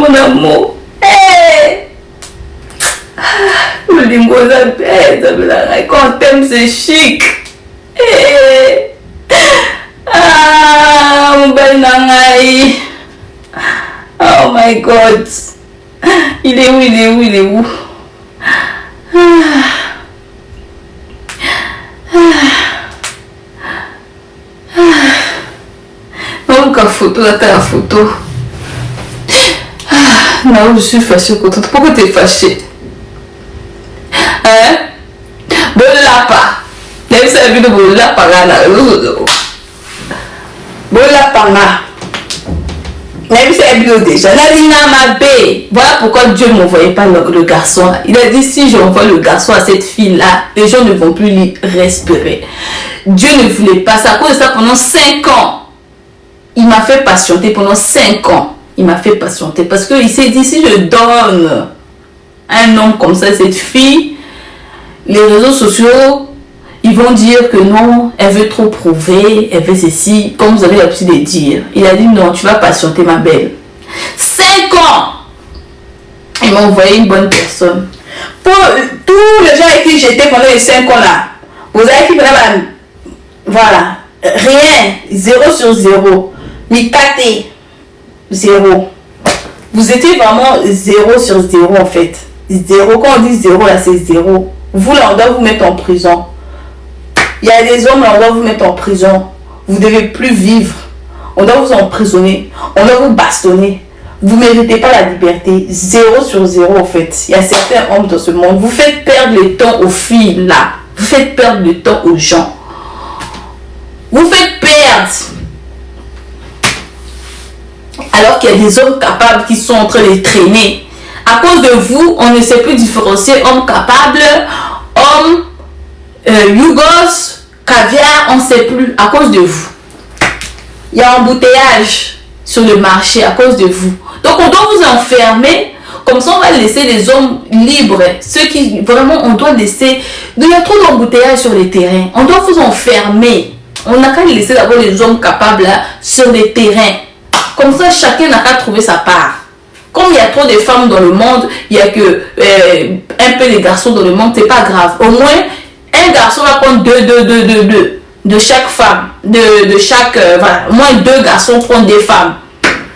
mon amour. Hey! Le lingot, ça pèse, quand t'aimes, c'est chic. Hey! Ah, mon bel nangaï. Oh my God. Il est où, il est où, il est où? Donc, la photo, là, t'as la photo. Non, je suis fâchée, contente. Pourquoi t'es fâchée? Hein? Bolapa. Même si elle a vu de Bolapa, là, Bolapa, même si elle a vu déjà. Nadina Mabé. Voilà pourquoi Dieu ne m'envoyait pas le garçon. Il a dit, si j'envoie le garçon à cette fille-là, les gens ne vont plus lui respirer. Dieu ne voulait pas ça. À cause de ça, pendant 5 ans, il m'a fait patienter pendant 5 ans. Il m'a fait patienter parce qu'il s'est dit, si je donne un homme comme ça à cette fille, les réseaux sociaux, ils vont dire que non, elle veut trop prouver, elle veut ceci, comme vous avez l'habitude de dire. Il a dit non, tu vas patienter ma belle. 5 ans. Il m'a envoyé une bonne personne. Pour tous les gens avec qui j'étais pendant les 5 ans là, vous avez qui vraiment, voilà, rien, 0 sur 0. Mikate, 0. Vous étiez vraiment 0 sur 0 en fait. 0, quand on dit 0 là, c'est 0. Vous là, on doit vous mettre en prison. Il y a des hommes là, on doit vous mettre en prison. Vous ne devez plus vivre. On doit vous emprisonner. On doit vous bastonner. Vous ne méritez pas la liberté. 0 sur 0 en fait. Il y a certains hommes dans ce monde. Vous faites perdre le temps aux filles là. Vous faites perdre le temps aux gens. Vous faites perdre. Alors qu'il y a des hommes capables qui sont en train de traîner. À cause de vous, on ne sait plus différencier hommes capables, hommes Yougos, caviar, on ne sait plus à cause de vous. Il y a un embouteillage sur le marché à cause de vous. Donc on doit vous enfermer, comme ça on va laisser les hommes libres. Ceux qui vraiment on doit laisser. Il y a trop d'embouteillage sur les terrains. On doit vous enfermer. On n'a qu'à laisser d'abord les hommes capables là, sur les terrains. Comme ça chacun n'a qu'à trouver sa part. Comme il y a trop de femmes dans le monde, il n'y a que un peu de garçons dans le monde, c'est pas grave. Au moins, un garçon va prendre deux de chaque femme. De chaque, voilà. Au moins 2 garçons prennent des femmes.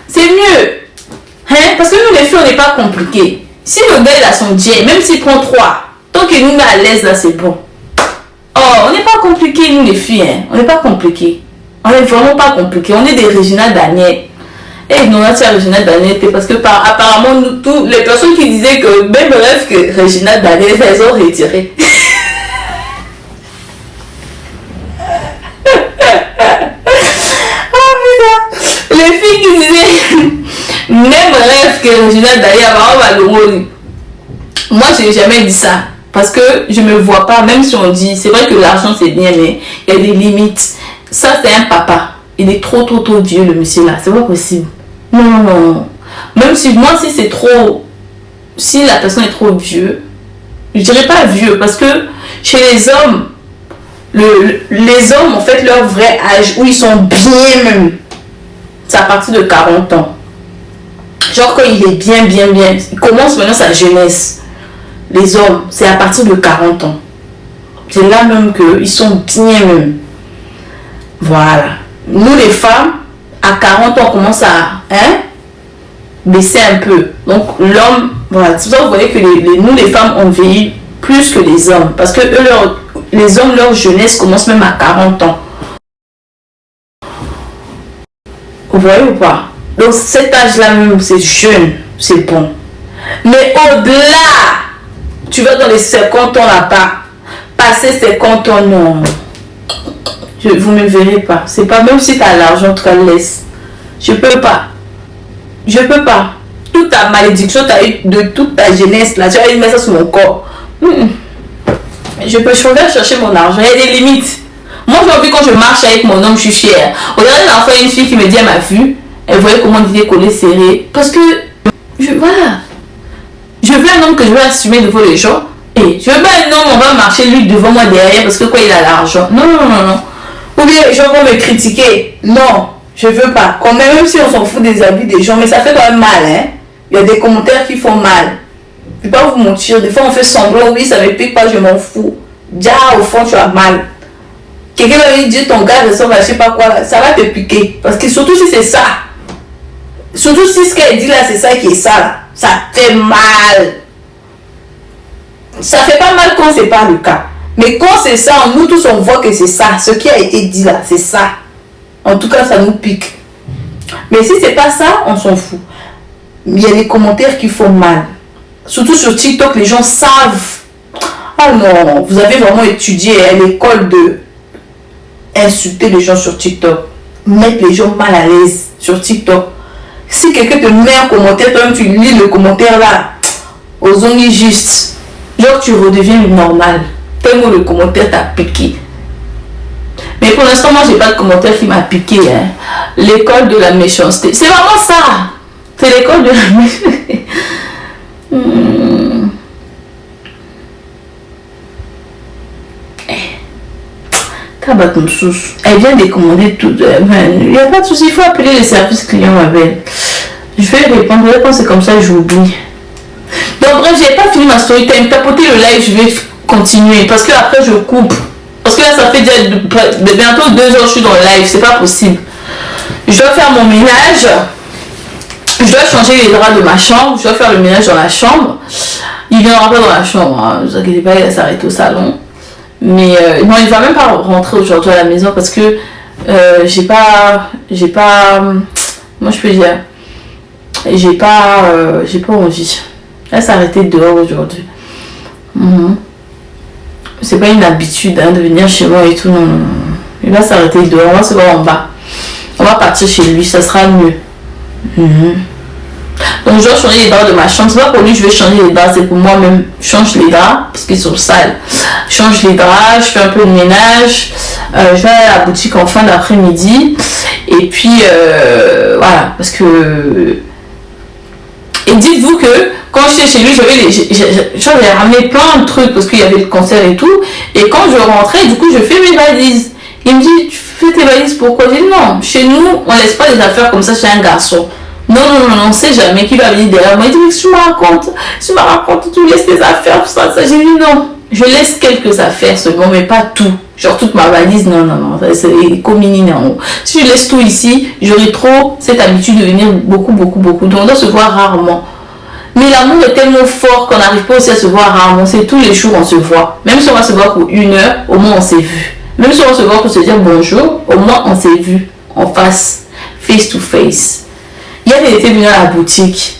C'est mieux. Hein? Parce que nous, les filles, on n'est pas compliqués. Si le gars, il a son jet, même s'il prend 3, tant qu'il nous met à l'aise, là, c'est bon. Oh, on n'est pas compliqués, nous, les filles. Hein? On n'est pas compliqués. On n'est vraiment pas compliqués. On est des Regina Daniel. Et non, là, c'est Regina Daniel, parce que apparemment, nous, tous les personnes qui disaient que même rêve que Regina Daniel, elles ont retiré. Oh putain! Les filles qui disaient même rêve que Regina Daniel, on va le rôle. Moi, je n'ai jamais dit ça. Parce que je ne me vois pas, même si on dit, c'est vrai que l'argent c'est bien, mais il y a des limites. Ça, c'est un papa. Il est trop vieux, le monsieur là. C'est pas possible. Non. Même si moi, si c'est trop... Si la personne est trop vieux, je dirais pas vieux, parce que chez les hommes, les hommes, en fait, leur vrai âge, où ils sont bien même, c'est à partir de 40 ans. Genre quand il est bien, il commence maintenant sa jeunesse. Les hommes, c'est à partir de 40 ans. C'est là même qu'ils sont bien même. Voilà. Nous les femmes, à 40 ans, on commence à baisser un peu. Donc l'homme, voilà. C'est pour ça que vous voyez que nous les femmes, on vieillit plus que les hommes. Parce que eux, les hommes, leur jeunesse commence même à 40 ans. Vous voyez ou pas? Donc cet âge-là même, c'est jeune, c'est bon. Mais au-delà, tu vas dans les 50 ans là-bas, passer 50 ans, non. Vous ne me verrez pas. C'est pas, même si tu as l'argent, tu le laisses. Je peux pas. Toute ta malédiction, tu as eu de toute ta jeunesse là, tu vas mettre ça sur mon corps. Je vais chercher mon argent. Il y a des limites. Moi, j'ai envie, quand je marche avec mon homme, je suis fière. Regardez l'enfant, une fille qui me dit, elle m'a vu. Elle voyait comment il était collé serré. Parce que, voilà. Je veux un homme que je vais assumer devant les gens. Et je veux pas un homme, on va marcher lui devant moi derrière parce que quoi, il a l'argent. Non. Ou bien les gens vont me critiquer. Non, je veux pas. Quand même si on s'en fout des habits des gens, mais ça fait quand même mal, hein. il y a des commentaires qui font mal. Je ne vais pas vous mentir. Des fois, on fait semblant. Oui, ça ne me pique pas, je m'en fous. Déjà, au fond, tu as mal. Quelqu'un va lui dire ton gars ressemble à je ne sais pas quoi. Ça va te piquer. Parce que surtout si c'est ça. Surtout si ce qu'elle dit là, c'est ça qui est ça. Là. Ça fait mal. Ça fait pas mal quand c'est pas le cas. Mais quand c'est ça, nous tous, on voit que c'est ça. Ce qui a été dit là, c'est ça. En tout cas, ça nous pique. Mais si c'est pas ça, on s'en fout. Il y a des commentaires qui font mal. Surtout sur TikTok, les gens savent. Ah non, vous avez vraiment étudié à l'école de insulter les gens sur TikTok. Mettre les gens mal à l'aise sur TikTok. Si quelqu'un te met un commentaire, toi-même tu lis le commentaire là, aux ongles juste. Genre tu redeviens normal. Tellement le commentaire t'a piqué. Mais pour l'instant, moi, j'ai pas de commentaire qui m'a piqué. Hein. L'école de la méchanceté. C'est vraiment ça. C'est l'école de la méchanceté. Elle vient de commander tout. Il n'y a pas de souci, il faut appeler les services clients avec. Je vais répondre. Quand c'est comme ça, j'oublie. Donc, bref, j'ai pas fini ma story time. Tapoter le live, je vais continuer. Parce que après, je coupe. Parce que là, ça fait déjà bientôt 2 heures que je suis dans le live. C'est pas possible. Je dois faire mon ménage. Je dois changer les draps de ma chambre. Je dois faire le ménage dans la chambre. Il viendra pas dans la chambre. Hein. Ne vous inquiétez pas, il va s'arrêter au salon. Mais non, il va même pas rentrer aujourd'hui à la maison parce que j'ai pas, moi je peux dire, j'ai pas envie. Elle s'est arrêtée dehors aujourd'hui. C'est pas une habitude hein, de venir chez moi et tout. Non. Il va s'arrêter dehors. On va se voir en bas. On va partir chez lui, ça sera mieux. Donc je dois changer les draps de ma chambre. C'est pas pour lui que je vais changer les draps, c'est pour moi-même. Je change les draps parce qu'ils sont sales. Je change les draps, je fais un peu de ménage. Je vais aller à la boutique en fin d'après-midi. Et puis voilà, parce que... Et dites-vous que quand j'étais chez lui, j'avais ramené plein de trucs parce qu'il y avait le concert et tout. Et quand je rentrais, du coup, je fais mes valises. Il me dit, tu fais tes valises pourquoi? Je dis non, chez nous, on laisse pas les affaires comme ça chez un garçon. Non, on sait jamais qui va venir derrière moi. Il dit, mais tu me racontes, tu laisses tes affaires, tout ça. J'ai dit non, je laisse quelques affaires seulement, mais pas tout. Genre toute ma valise, non, c'est communine en haut. Si je laisse tout ici, j'aurai trop cette habitude de venir beaucoup. Donc on doit se voir rarement. Mais l'amour est tellement fort qu'on n'arrive pas aussi à se voir rarement. C'est tous les jours on se voit. Même si on va se voir pour 1 heure, au moins on s'est vu. Même si on va se voir pour se dire bonjour, au moins on s'est vu en face, face to face. Hier, il était venu à la boutique.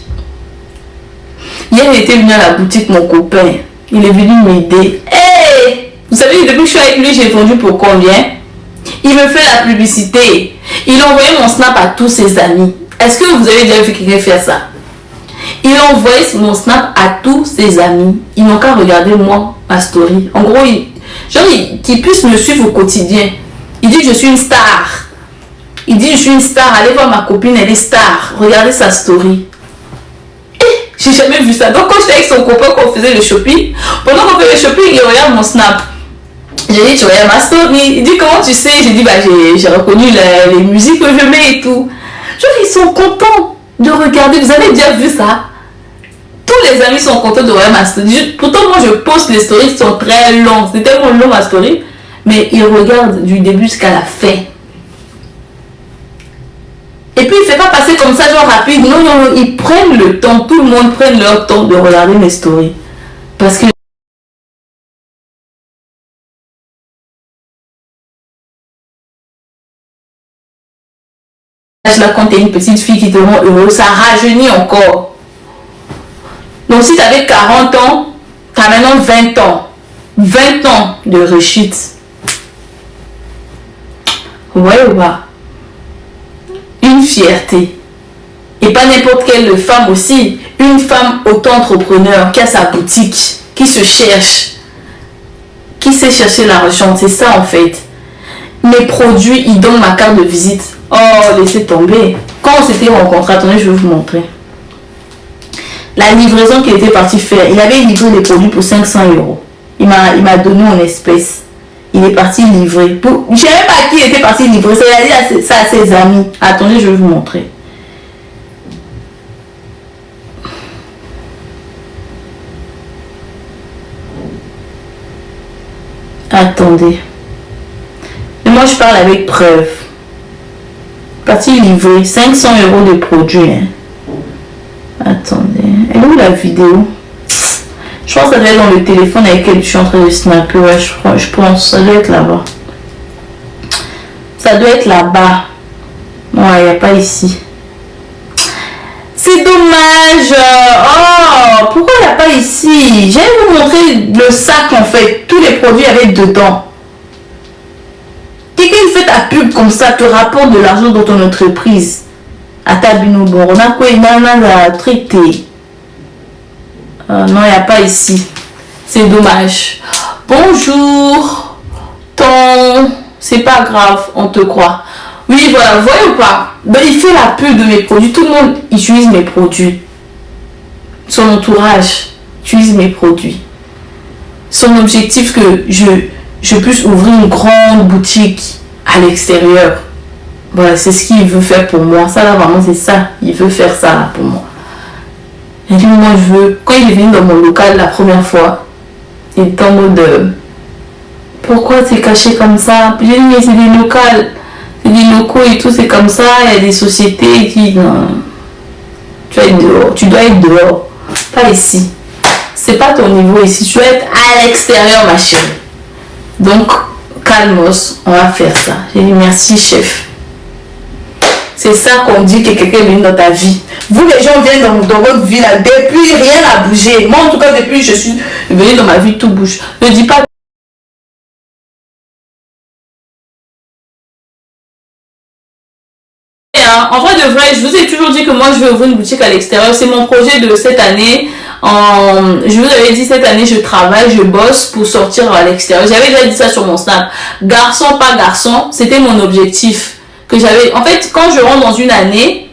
Mon copain. Il est venu m'aider. Hey! Vous savez, depuis que je suis avec lui, j'ai vendu pour combien? Il me fait la publicité. Il a envoyé mon snap à tous ses amis. Est-ce que vous avez déjà vu quelqu'un faire ça? Il a envoyé mon snap à tous ses amis. Ils n'ont qu'à regarder moi, ma story. En gros, qu'ils puissent me suivre au quotidien. Il dit que je suis une star. Il dit je suis une star, allez voir ma copine, elle est star. Regardez sa story. J'ai jamais vu ça. Donc quand j'étais avec son copain, qu'on faisait le shopping, pendant qu'on fait le shopping, il regarde mon snap. J'ai dit tu regardes ma story. Il dit comment tu sais? J'ai dit bah j'ai reconnu les musiques que je mets et tout. Genre ils sont contents de regarder. Vous avez déjà vu ça? Tous les amis sont contents de regarder ma story. Pourtant moi je poste les stories qui sont très longues. C'est tellement long ma story. Mais ils regardent du début jusqu'à la fin. Et puis il ne fait pas passer comme ça genre rapide. Non, ils prennent le temps. Tout le monde prenne leur temps de regarder mes stories. Parce que là, quand tu es une petite fille qui te rend heureuse, ça rajeunit encore. Donc si tu avais 40 ans, tu as maintenant 20 ans. 20 ans de rechute. Vous voyez ou pas? Une fierté. Et pas n'importe quelle femme aussi. Une femme auto-entrepreneur qui a sa boutique, qui se cherche, qui sait chercher l'argent. C'est ça en fait. Mes produits, ils donnent ma carte de visite. Oh, laissez tomber. Quand on s'était rencontrés, attendez, je vais vous montrer. La livraison qu'il était parti faire, il avait livré les produits pour 500 €. Il m'a donné en espèces. Il est parti livrer. Je ne savais pas à qui il était parti livrer. C'est à ses amis. Attendez, je vais vous montrer. Attendez. Mais moi, je parle avec preuve. Partie livrée, 500 € de produits. Hein. Attendez. Elle est où la vidéo? Je pense que ça doit être dans le téléphone avec lequel je suis en train de snapper. Ouais, je pense. Ça doit être là-bas. Ça doit être là-bas. Ouais, il n'y a pas ici. C'est dommage. Oh, pourquoi il n'y a pas ici? J'allais vous montrer le sac en fait. Tous les produits avaient dedans. Quelqu'un fait ta pub comme ça, te rapporte de l'argent dans ton entreprise. À ta binoubo. On a quoi? Il a traité. Non, il n'y a pas ici. C'est dommage. Bonjour. C'est pas grave, on te croit. Oui, voilà, voyez ou pas? Ben, il fait la pub de mes produits. Tout le monde utilise mes produits. Son entourage utilise mes produits. Son objectif que je puisse ouvrir une grande boutique à l'extérieur. Voilà, c'est ce qu'il veut faire pour moi. Ça là, vraiment, c'est ça. Il veut faire ça là pour moi. Et puis moi, je veux. Quand il est venu dans mon local la première fois, il était en mode pourquoi c'est caché comme ça? J'ai dit, mais c'est des locales. C'est des locaux et tout, c'est comme ça. Il y a des sociétés qui. Non. Tu dois être dehors. Tu dois être dehors. Pas ici. C'est pas ton niveau ici. Tu dois être à l'extérieur, ma chérie. Donc, calmos, on va faire ça. J'ai dit merci, chef. C'est ça qu'on dit que quelqu'un vient dans ta vie. Vous, les gens viennent dans votre vie là. Depuis, rien n'a bougé. Moi, en tout cas, depuis je suis venue dans ma vie, tout bouge. Ne dis pas. En vrai de vrai, je vous ai toujours dit que moi, je vais ouvrir une boutique à l'extérieur. C'est mon projet de cette année. Je vous avais dit, cette année, je travaille, je bosse pour sortir à l'extérieur. J'avais déjà dit ça sur mon snap. Garçon, pas garçon, c'était mon objectif. Que j'avais. En fait, quand je rentre dans une année,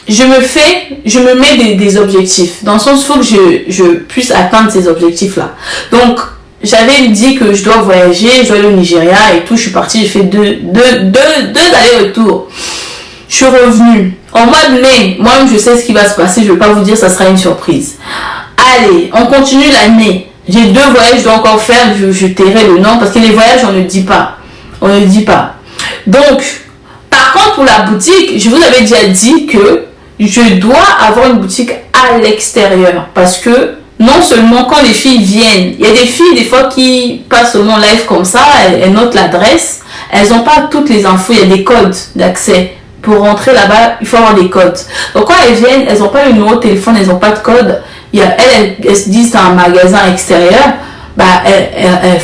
je me mets des objectifs. Dans le sens, il faut que je puisse atteindre ces objectifs-là. Donc, j'avais dit que je dois voyager, je dois aller au Nigeria et tout. Je suis partie, j'ai fait deux allers-retours. Je suis revenue. En mois de mai, moi-même, je sais ce qui va se passer. Je ne vais pas vous dire, ça sera une surprise. Allez, on continue l'année. J'ai 2 voyages que je dois encore faire. Je tairai le nom parce que les voyages, on ne dit pas. On ne dit pas. Donc, par contre, pour la boutique, je vous avais déjà dit que je dois avoir une boutique à l'extérieur. Parce que, non seulement quand les filles viennent, il y a des filles des fois qui passent mon live comme ça, elles notent l'adresse, elles n'ont pas toutes les infos, il y a des codes d'accès. Pour rentrer là-bas, il faut avoir des codes. Donc quand elles viennent, elles n'ont pas le numéro de téléphone, elles n'ont pas de code. Elles se disent c'est un magasin extérieur, bah, elles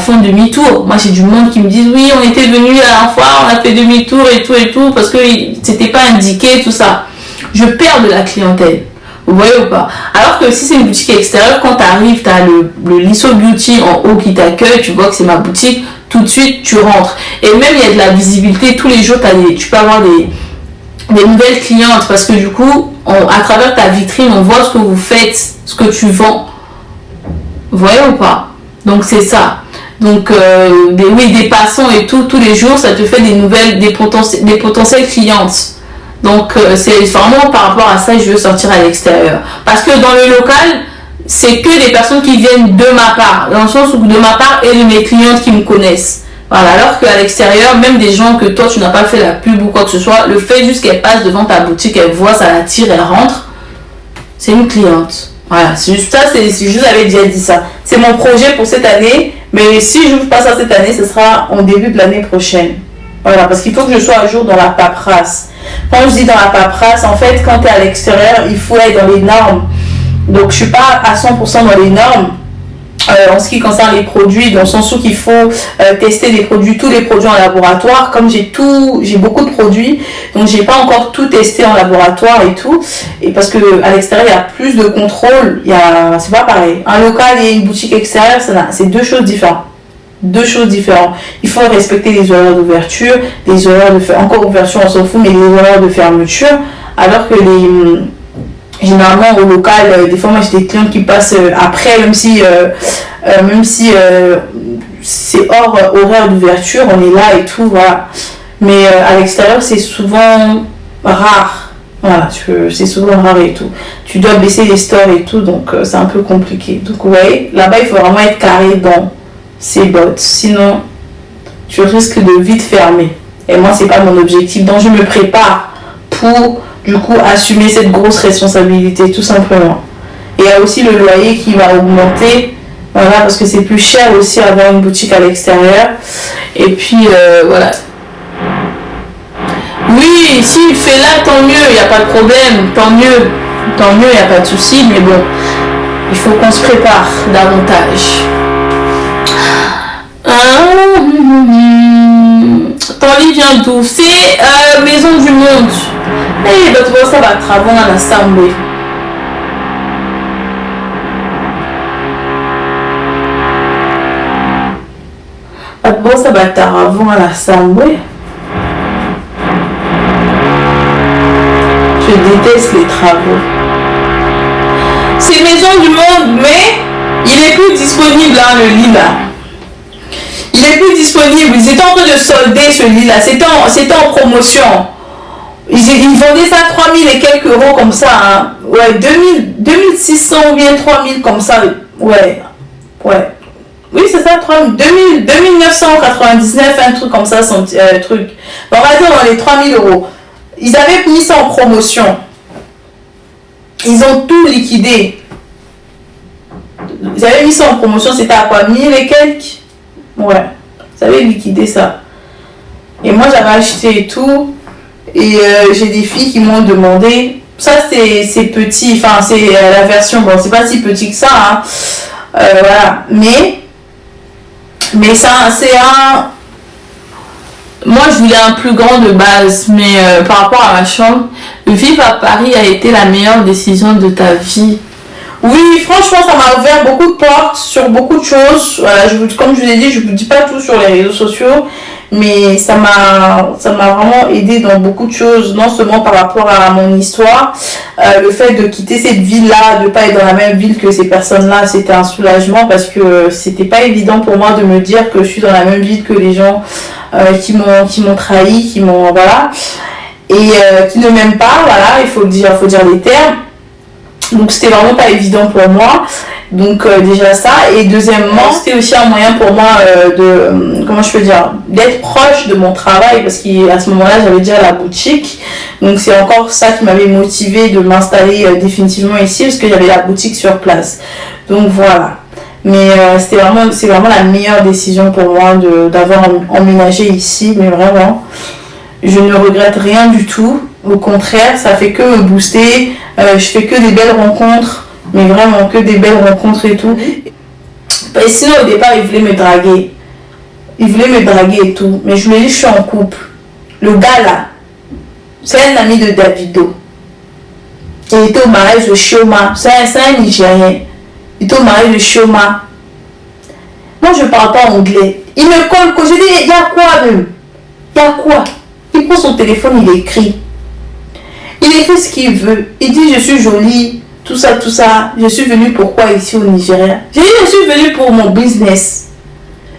font demi-tour. Moi j'ai du monde qui me disent oui, on était venu la dernière fois, on a fait demi-tour et tout, parce que c'était pas indiqué, tout ça. Je perds de la clientèle. Vous voyez ou pas? Alors que si c'est une boutique extérieure, quand tu arrives, tu as le Lisso Beauty en haut qui t'accueille, tu vois que c'est ma boutique, tout de suite tu rentres. Et même il y a de la visibilité, tous les jours tu peux avoir des nouvelles clientes parce que du coup, à travers ta vitrine, on voit ce que vous faites, ce que tu vends. Vous voyez ou pas? Donc c'est ça. Donc des passants et tout, tous les jours, ça te fait des potentielles clientes. Donc c'est vraiment par rapport à ça que je veux sortir à l'extérieur. Parce que dans le local, c'est que des personnes qui viennent de ma part. Dans le sens où de ma part et de mes clientes qui me connaissent. Voilà, alors qu'à l'extérieur, même des gens que toi tu n'as pas fait la pub ou quoi que ce soit, le fait juste qu'elle passe devant ta boutique, elle voit, ça l'attire, elle rentre, c'est une cliente. Voilà, c'est juste ça, je vous avais déjà dit ça. C'est mon projet pour cette année, mais si je ne fais pas ça cette année, ce sera en début de l'année prochaine. Voilà, parce qu'il faut que je sois à jour dans la paperasse. Quand je dis dans la paperasse, en fait, quand tu es à l'extérieur, il faut être dans les normes. Donc, je ne suis pas à 100% dans les normes en ce qui concerne les produits, dans le sens où il faut tester des produits, tous les produits en laboratoire. Comme j'ai beaucoup de produits, donc j'ai pas encore tout testé en laboratoire et tout. Et parce que à l'extérieur, il y a plus de contrôle. C'est pas pareil. Un local et une boutique extérieure, c'est 2 choses différentes. 2 choses différentes. Il faut respecter les horaires d'ouverture, les horaires encore ouverture on s'en fout, mais les horaires de fermeture, alors que généralement au local, des fois moi j'ai des clients qui passent après, même si c'est hors horaire d'ouverture, on est là et tout, voilà. Mais à l'extérieur c'est souvent rare. Voilà, c'est souvent rare et tout. Tu dois baisser les stores et tout, donc c'est un peu compliqué. Donc ouais, là-bas, il faut vraiment être carré dans ses bottes. Sinon, tu risques de vite fermer. Et moi, c'est pas mon objectif. Donc je me prépare pour, du coup, assumer cette grosse responsabilité, tout simplement. Et il y a aussi le loyer qui va augmenter. Voilà, parce que c'est plus cher aussi avoir une boutique à l'extérieur. Et puis, voilà. Oui, s'il fait là, tant mieux, il n'y a pas de problème. Tant mieux, il n'y a pas de souci. Mais bon, il faut qu'on se prépare davantage. Ton lit vient d'où? C'est Maison du Monde. Eh, bah, tu vois, ça va travailler à l'Assemblée. Bon, ça va tard avant à l'Assemblée. Je déteste les travaux. C'est Maison du Monde, mais il est plus disponible, hein, le lit là. Il est plus disponible. Ils étaient en train de solder ce lit là. C'était en promotion. Ils vendaient ça 3000 et quelques euros comme ça. Hein. Ouais, 2600 ou bien 3000 comme ça. Ouais. Ouais. Oui, c'est ça, 2999, un truc comme ça, son truc. On va dire dans les 3000 euros. Ils avaient mis ça en promotion. Ils ont tout liquidé. Ils avaient mis ça en promotion, c'était à quoi, 1000 et quelques? Ouais, ils avaient liquidé ça. Et moi, j'avais acheté et tout. Et j'ai des filles qui m'ont demandé. Ça, c'est petit, enfin, c'est la version, bon, c'est pas si petit que ça, hein. Voilà, mais ça, c'est un... Moi, je voulais un plus grand de base, mais par rapport à ma chambre, vivre à Paris a été la meilleure décision de ta vie. Oui, franchement, ça m'a ouvert beaucoup de portes sur beaucoup de choses. Voilà, comme je vous l'ai dit, je ne vous dis pas tout sur les réseaux sociaux, mais ça m'a vraiment aidé dans beaucoup de choses, non seulement par rapport à mon histoire, le fait de quitter cette ville-là, de ne pas être dans la même ville que ces personnes-là, c'était un soulagement parce que c'était pas évident pour moi de me dire que je suis dans la même ville que les gens qui m'ont trahi, qui m'ont, voilà, et qui ne m'aiment pas, voilà, il faut dire les termes. Donc c'était vraiment pas évident pour moi. Donc déjà ça. Et deuxièmement, c'était aussi un moyen pour moi de, comment je peux dire, d'être proche de mon travail. Parce qu'à ce moment-là, j'avais déjà la boutique. Donc c'est encore ça qui m'avait motivé de m'installer définitivement ici. Parce que j'avais la boutique sur place. Donc voilà. Mais c'est vraiment la meilleure décision pour moi d'avoir emménagé ici. Mais vraiment, je ne regrette rien du tout. Au contraire, ça fait que me booster. Je fais que des belles rencontres, mais vraiment que des belles rencontres et tout. Et sinon, au départ, il voulait me draguer. Il voulait me draguer et tout. Mais je lui ai dit, je suis en couple. Le gars là, c'est un ami de Davido. Il était au mariage de Chioma. C'est un Nigérien. Il était au mariage de Chioma. Moi, je ne parle pas anglais. Il me colle. Quand je dis, il y a quoi même? Il y a quoi? Il prend son téléphone, il écrit. Il écrit ce qu'il veut. Il dit je suis jolie, tout ça. Je suis venue pourquoi ici au Nigeria? J'ai dit je suis venue pour mon business.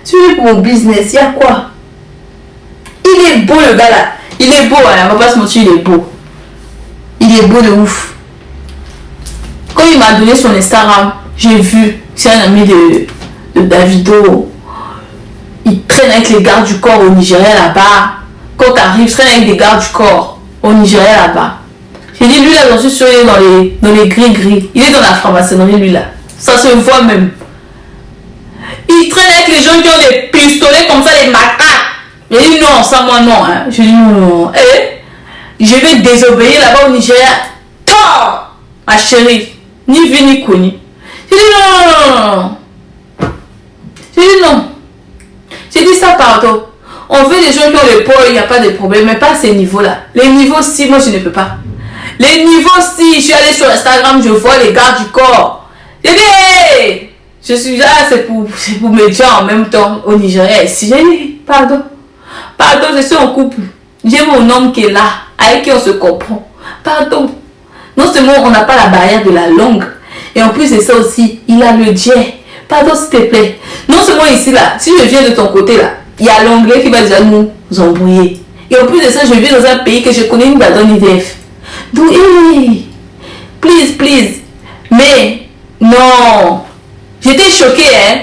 Je suis venue pour mon business. Il y a quoi? Il est beau le gars là. Il est beau, hein. On va pas se mentir, il est beau. Il est beau de ouf. Quand il m'a donné son Instagram, j'ai vu, c'est un ami de Davido. Ils traînent avec les gardes du corps au Nigeria là-bas. Quand tu arrives, ils traînent avec des gardes du corps au Nigeria là-bas. J'ai dit, lui là, j'en suis sûr, il est dans les gris-gris. Il est dans la franc-maçonnerie, lui là. Ça se voit même. Il traîne avec les gens qui ont des pistolets comme ça, les macaques. J'ai dit, non, ça, moi, non. Hein. J'ai dit, non. Eh, je vais désobéir là-bas au Nigeria. Oh, ma chérie. Ni vu, ni connu. J'ai dit, non. J'ai dit, non. J'ai dit ça, pardon. On veut des gens qui ont les poids, il n'y a pas de problème, mais pas à ces niveaux-là. Les niveaux, si, moi, je ne peux pas. Les niveaux, si, je suis allée sur Instagram, je vois les gardes du corps. J'ai dit, hey, je suis là, c'est pour me dire en même temps au Nigeria. Si j'ai dit, pardon, je suis en couple. J'ai mon homme qui est là, avec qui on se comprend. Pardon. Non seulement on n'a pas la barrière de la langue, et en plus de ça aussi, il a le jet. Pardon, s'il te plaît. Non seulement ici, là, si je viens de ton côté, là, il y a l'anglais qui va déjà nous embrouiller. Et en plus de ça, je vis dans un pays que je connais une badonne IDF. Donc, hey, please. Mais, non. J'étais choquée, hein.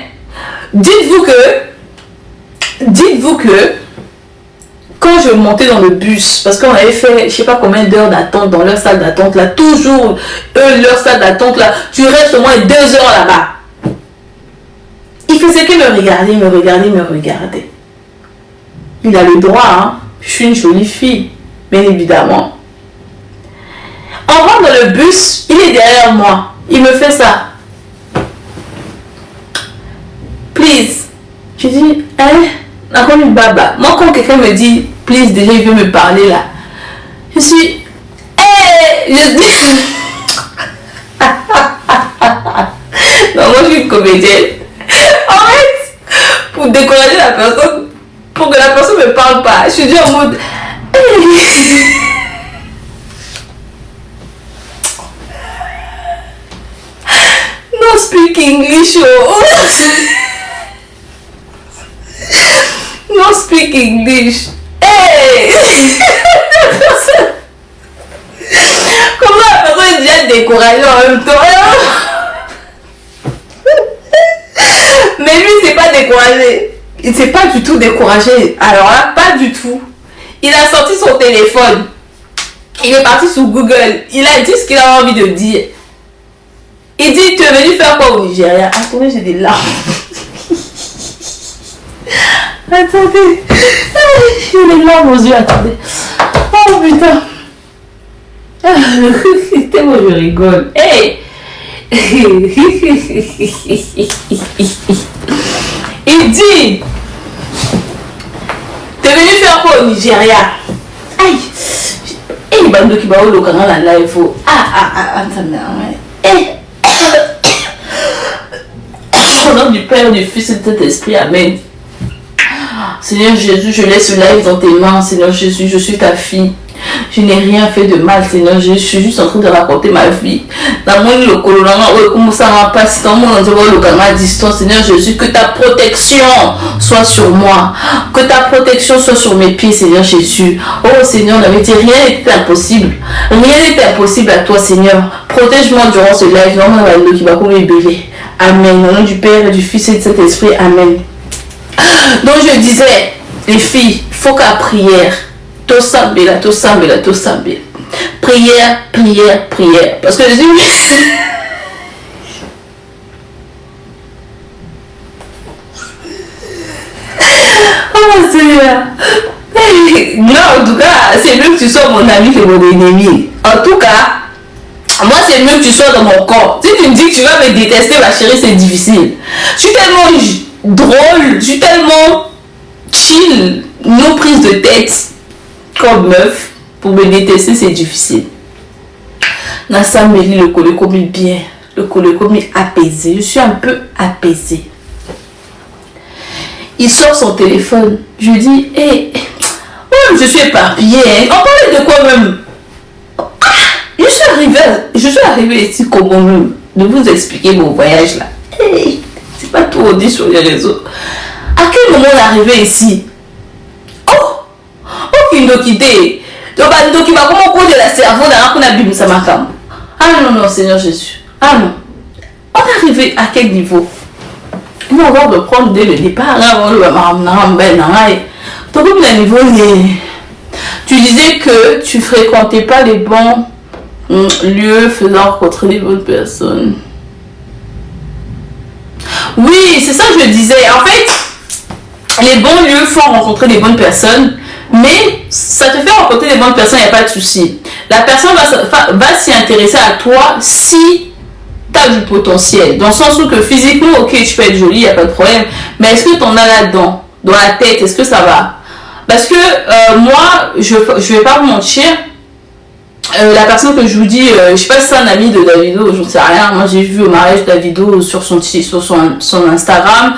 Dites-vous que, quand je montais dans le bus, parce qu'on avait fait, je sais pas combien d'heures d'attente dans leur salle d'attente, là, toujours, leur salle d'attente, là, tu restes au moins 2 heures là-bas. Il faisait que me regarder. Il a le droit, hein. Je suis une jolie fille, bien évidemment. On rentre dans le bus, il est derrière moi. Il me fait ça. Please. Je dis, hein, comme une baba. Moi, quand quelqu'un me dit, please, déjà, il veut me parler là. Je suis, je dis. Non, moi, je suis une comédienne. En fait, pour décourager la personne, pour que la personne ne me parle pas, je suis déjà en mode, no speak English, oh. No speak English. Hey. Comment la personne est déjà découragée en même temps? Mais lui, c'est pas découragé. Il s'est pas du tout découragé. Alors là, pas du tout. Il a sorti son téléphone. Il est parti sur Google. Il a dit ce qu'il a envie de dire. Il dit, tu es venu faire quoi au Nigeria? Attendez, j'ai des larmes. Attendez. J'ai des larmes aux yeux, attendez. Oh putain. Tellement je rigole. Hey. Il dit, t'es venu faire quoi au Nigeria? Aïe. Et bando qui va au local là il faut. Au nom du Père, du Fils et de Saint-Esprit, amen. Seigneur Jésus, je laisse ce live dans tes mains. Seigneur Jésus, je suis ta fille. Je n'ai rien fait de mal, Seigneur. Je suis juste en train de raconter ma vie. Dans mon local, comment ça va passer dans mon local à distance, Seigneur Jésus, que ta protection soit sur moi. Que ta protection soit sur mes pieds, Seigneur Jésus. Oh Seigneur, on avait dit rien n'est impossible. Rien n'est impossible à toi, Seigneur. Protège-moi durant ce live. Amen. Au nom du Père, du Fils et de Saint-Esprit. Amen. Donc je disais, les filles, il faut qu'à prière. Tosambela. Prière. Parce que Jésus. Oh Seigneur. Non, en tout cas, c'est mieux que tu sois mon ami que mon ennemi. En tout cas, moi c'est mieux que tu sois dans mon corps. Si tu me dis que tu vas me détester, ma chérie, c'est difficile. Je suis tellement drôle, je suis tellement chill, nos prises de tête. Comme meuf, pour me détester, c'est difficile. Nassa me lit le collet comme bien, le collet comme apaisé. Je suis un peu apaisée. Il sort son téléphone. Je lui dis, je suis éparpillée. Hein. On parlait de quoi même? Je suis arrivée ici comment même de vous expliquer mon voyage là. C'est pas tout on dit sur les réseaux. À quel moment on est arrivé ici? Kindokité. Donc, qui va comment cause de la cerveau dans la Bible, ça m'a calme. Ah non, Seigneur Jésus. Ah non. On est arrivé à quel niveau? Nous, on va reprendre dès le départ. Donc, le niveau, tu disais que tu fréquentais pas les bons lieux faisant rencontrer les bonnes personnes. Oui, c'est ça que je disais. En fait, les bons lieux font rencontrer les bonnes personnes. Mais ça te fait rencontrer les bonnes personnes, il n'y a pas de souci. La personne va s'y intéresser à toi si tu as du potentiel. Dans le sens où que physiquement, ok, tu peux être jolie, il n'y a pas de problème. Mais est-ce que tu en as là-dedans, dans la tête, est-ce que ça va? Parce que moi, je ne vais pas vous mentir, la personne que je vous dis, je ne sais pas si c'est un ami de Davido, je ne sais rien. Moi, j'ai vu au mariage Davido sur son Instagram.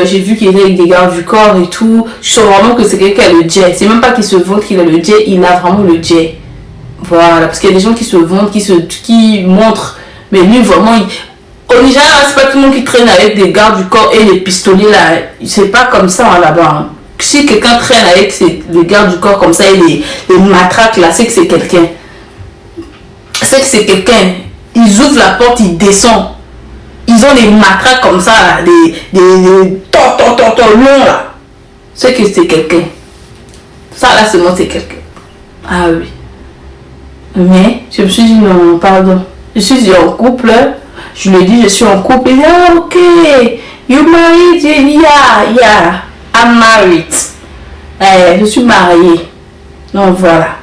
J'ai vu qu'il était avec des gardes du corps et tout. Je sens vraiment que c'est quelqu'un qui a le jet. C'est même pas qu'il se vante qu'il a le jet, il a vraiment le jet. Voilà, parce qu'il y a des gens qui se vantent, qui montrent. Mais lui, vraiment, au Nigeria, c'est pas tout le monde qui traîne avec des gardes du corps et les pistolets là. C'est pas comme ça là-bas. Hein. Si quelqu'un traîne avec les gardes du corps comme ça et les matraques là, c'est que c'est quelqu'un. sais que c'est quelqu'un. Ils ouvrent la porte, ils descendent. Ils ont des matraques comme ça, là, des longs là. C'est que c'est quelqu'un. Ça là, c'est moi, c'est quelqu'un. Ah oui. Mais je me suis dit non, pardon. Je suis en couple. Je lui ai dit je suis en couple. Il dit ah ok. You married? Yeah. I'm married. Je suis mariée. Donc voilà.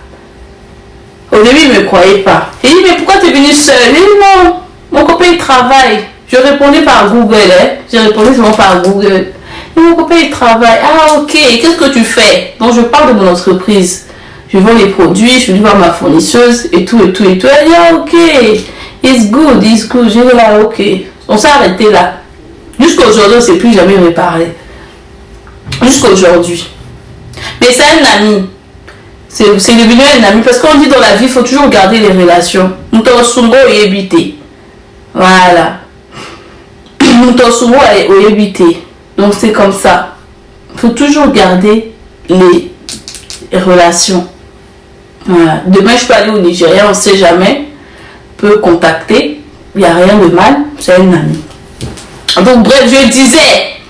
Au début, il ne me croyait pas. Il dit mais pourquoi tu es venue seule? Il dit non, mon copain il travaille. Je répondais par Google. Je répondais seulement par Google. Et mon copain il travaille. Ah ok, qu'est-ce que tu fais? Donc je parle de mon entreprise. Je vends les produits, je lui vois ma fournisseuse et tout. Elle dit ah ok, it's good. J'ai dit là ok. On s'est arrêté là. Jusqu'à aujourd'hui, on ne s'est plus jamais reparlé. Jusqu'à aujourd'hui. Mais c'est un ami. C'est devenu un ami. Parce qu'on dit dans la vie, il faut toujours garder les relations. Moutonsungo et éviter. Voilà. Moutonsungo et éviter. Donc c'est comme ça. Il faut toujours garder les relations. Voilà. Demain, je peux aller au Nigeria, on ne sait jamais. Peut contacter. Il n'y a rien de mal. C'est un ami. Donc bref, je disais,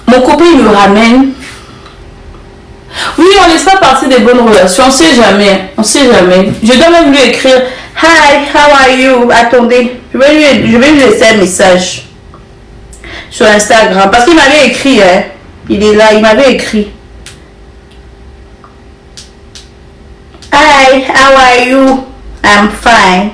mon copain il me ramène. Oui, on laisse pas passer des bonnes relations, on sait jamais. Je dois même lui écrire Hi, how are you? Attendez, je vais lui laisser un message sur Instagram. Parce qu'il m'avait écrit, il est là, il m'avait écrit Hi, how are you? I'm fine.